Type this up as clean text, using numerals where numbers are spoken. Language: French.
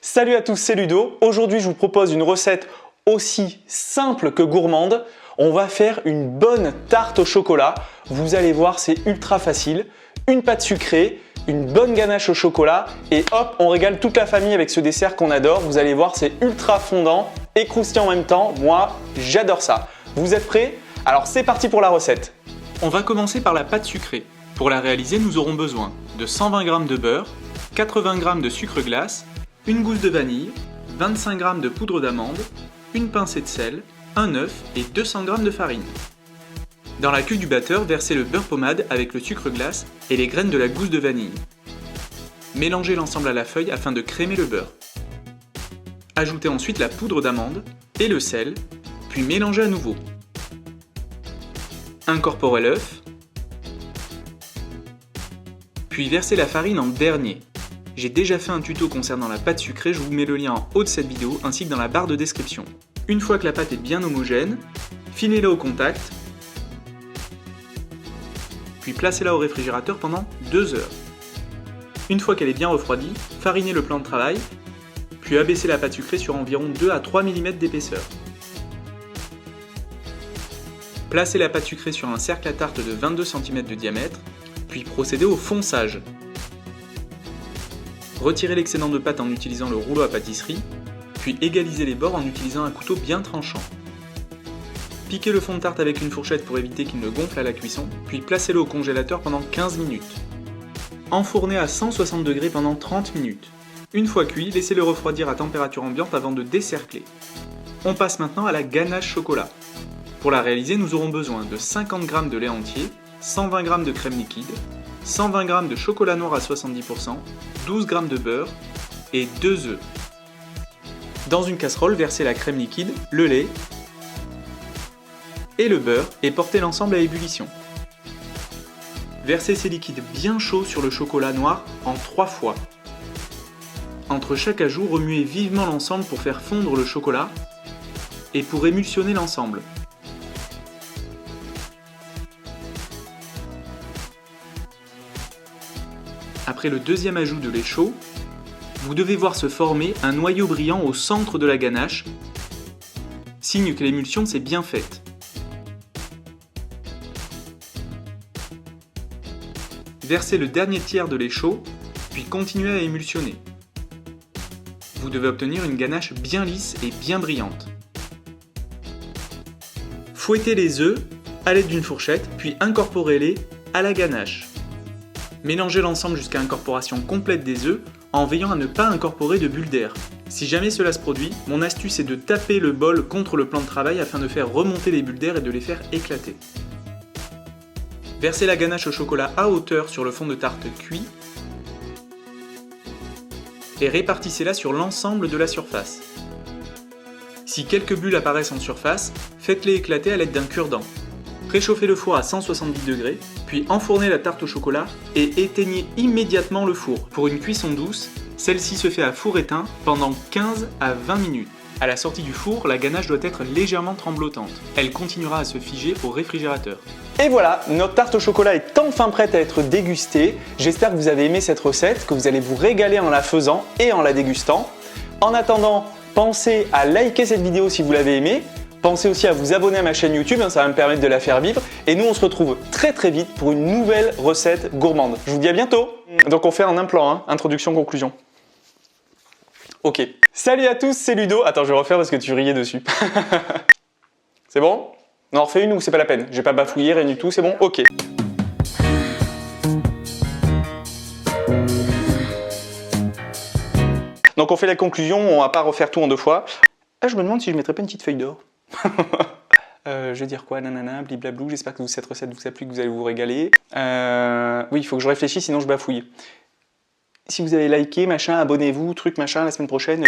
Salut à tous, c'est Ludo. Aujourd'hui, je vous propose une recette aussi simple que gourmande. On va faire une bonne tarte au chocolat. Vous allez voir, c'est ultra facile. Une pâte sucrée, une bonne ganache au chocolat et hop, on régale toute la famille avec ce dessert qu'on adore. Vous allez voir, c'est ultra fondant et croustillant en même temps. Moi, j'adore ça. Vous êtes prêts? Alors c'est parti pour la recette. On va commencer par la pâte sucrée. Pour la réaliser, nous aurons besoin de 120 g de beurre, 80 g de sucre glace, une gousse de vanille, 25 g de poudre d'amande, une pincée de sel, un œuf et 200 g de farine. Dans la cuve du batteur, versez le beurre pommade avec le sucre glace et les graines de la gousse de vanille. Mélangez l'ensemble à la feuille afin de crémer le beurre. Ajoutez ensuite la poudre d'amande et le sel, puis mélangez à nouveau. Incorporez l'œuf, puis versez la farine en dernier. J'ai déjà fait un tuto concernant la pâte sucrée, je vous mets le lien en haut de cette vidéo ainsi que dans la barre de description. Une fois que la pâte est bien homogène, filez-la au contact, puis placez-la au réfrigérateur pendant 2 heures. Une fois qu'elle est bien refroidie, farinez le plan de travail, puis abaissez la pâte sucrée sur environ 2 à 3 mm d'épaisseur. Placez la pâte sucrée sur un cercle à tarte de 22 cm de diamètre, puis procédez au fonçage. Retirez l'excédent de pâte en utilisant le rouleau à pâtisserie, puis égalisez les bords en utilisant un couteau bien tranchant. Piquez le fond de tarte avec une fourchette pour éviter qu'il ne gonfle à la cuisson, puis placez-le au congélateur pendant 15 minutes. Enfournez à 160 degrés pendant 30 minutes. Une fois cuit, laissez-le refroidir à température ambiante avant de décercler. On passe maintenant à la ganache chocolat. Pour la réaliser, nous aurons besoin de 50 g de lait entier, 120 g de crème liquide, 120 g de chocolat noir à 70%, 12 g de beurre et 2 œufs. Dans une casserole, versez la crème liquide, le lait et le beurre et portez l'ensemble à ébullition. Versez ces liquides bien chauds sur le chocolat noir en 3 fois. Entre chaque ajout, remuez vivement l'ensemble pour faire fondre le chocolat et pour émulsionner l'ensemble. Après le deuxième ajout de lait chaud, vous devez voir se former un noyau brillant au centre de la ganache, signe que l'émulsion s'est bien faite. Versez le dernier tiers de lait chaud, puis continuez à émulsionner. Vous devez obtenir une ganache bien lisse et bien brillante. Fouettez les œufs à l'aide d'une fourchette, puis incorporez-les à la ganache. Mélangez l'ensemble jusqu'à incorporation complète des œufs en veillant à ne pas incorporer de bulles d'air. Si jamais cela se produit, mon astuce est de taper le bol contre le plan de travail afin de faire remonter les bulles d'air et de les faire éclater. Versez la ganache au chocolat à hauteur sur le fond de tarte cuit et répartissez-la sur l'ensemble de la surface. Si quelques bulles apparaissent en surface, faites-les éclater à l'aide d'un cure-dent. Préchauffez le four à 170 degrés, puis enfournez la tarte au chocolat et éteignez immédiatement le four. Pour une cuisson douce, celle-ci se fait à four éteint pendant 15 à 20 minutes. À la sortie du four, la ganache doit être légèrement tremblotante. Elle continuera à se figer au réfrigérateur. Et voilà, notre tarte au chocolat est enfin prête à être dégustée. J'espère que vous avez aimé cette recette, que vous allez vous régaler en la faisant et en la dégustant. En attendant, pensez à liker cette vidéo si vous l'avez aimée. Pensez aussi à vous abonner à ma chaîne YouTube, ça va me permettre de la faire vivre. Et nous, on se retrouve très très vite pour une nouvelle recette gourmande. Je vous dis à bientôt. Donc on fait en un plan, hein. Introduction, conclusion. Ok. Salut à tous, c'est Ludo. Attends, je vais refaire parce que tu riais dessus. C'est bon? On en refait une ou c'est pas la peine? J'ai pas bafouillé, rien du tout, c'est bon? Ok. Donc on fait la conclusion, on va pas refaire tout en 2 fois. Ah, je me demande si je mettrais pas une petite feuille d'or. Je vais dire quoi? Nanana, bliblablou. J'espère que cette recette vous a plu, que vous allez vous régaler. Oui, il faut que je réfléchisse, sinon je bafouille. Si vous avez liké, machin, abonnez-vous, truc, machin, la semaine prochaine.